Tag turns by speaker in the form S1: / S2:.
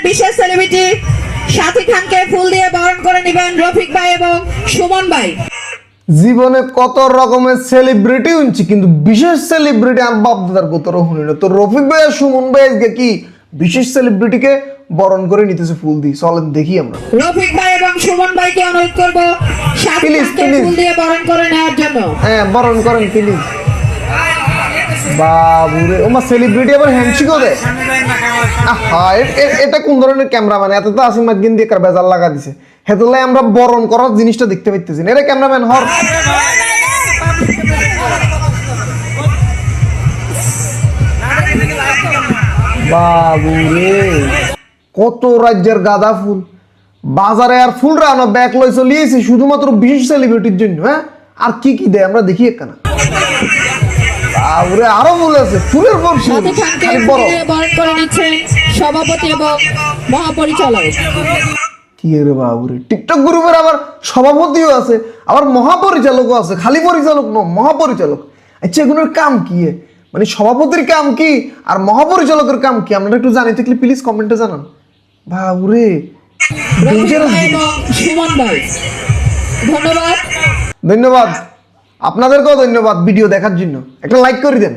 S1: বিশেষ সেলিব্রিটি সাথী খানকে ফুল দিয়ে বরণ করে নেবেন রফিক ভাই এবং সুমন ভাই।
S2: জীবনে কত রকমের সেলিব্রিটি হচ্ছে কিন্তু বিশেষ সেলিব্রিটি আর বাপ দাদার গোতর শুনি না। তো রফিক ভাই আর সুমন ভাই আজকে কি বিশেষ সেলিব্রিটিকে বরণ করে নিতেছে ফুল দিয়ে, চলেন দেখি আমরা।
S1: রফিক ভাই এবং সুমন ভাইকে অনুরোধ করব সাথী খানকে ফুল দিয়ে বরণ করে নেওয়ার জন্য।
S2: হ্যাঁ বরণ করেন প্লিজ। বাবুরে ওমা সেলিব্রিটি আবার হ্যান্ডশেকও দেয়। হ্যাঁ এটা কোন ধরনের ক্যামেরাম্যান? এত তো আসিম মাদ্দিন দিয়ে বেজাল লাগা দিছে, হেতুলাই আমরা বরণ করার জিনিসটা দেখতে পাইতেছি না। এটা ক্যামেরাম্যান হর বাবুরে কত রাজ্যের গাঁদা ফুল বাজারে আর ফুল রানো ব্যাগ লই চলিয়েছি শুধুমাত্র বিশেষ সেলিব্রিটির জন্য। হ্যাঁ আর কি কি দেয় আমরা দেখি একখানা। বাবুরে আরো ফুল আছে, ফুলের পর ফুল।
S1: সাথী খানকে ফুল দিয়ে বরণ করে নিচ্ছেন সভাপতি এবং মহাপরিচালক।
S2: কি রে বাবুরে, টিকটক গ্রুপের আবার সভাপতিও আছে, আবার মহাপরিচালকও আছে। খালি পরিচালক ন, মহাপরিচালক। আচ্ছা এগুলোর কাম কি? মানে সভাপতির কাম কি আর মহাপরিচালকের কাম কি? আপনারা একটু জানিয়ে থাকলে প্লিজ কমেন্টে জানান। বাবুরে
S1: সুমন ভাই ধন্যবাদ।
S2: ধন্যবাদ আপনাদেরকেও ধন্যবাদ ভিডিও দেখার জন্য। একটা লাইক করে দেন।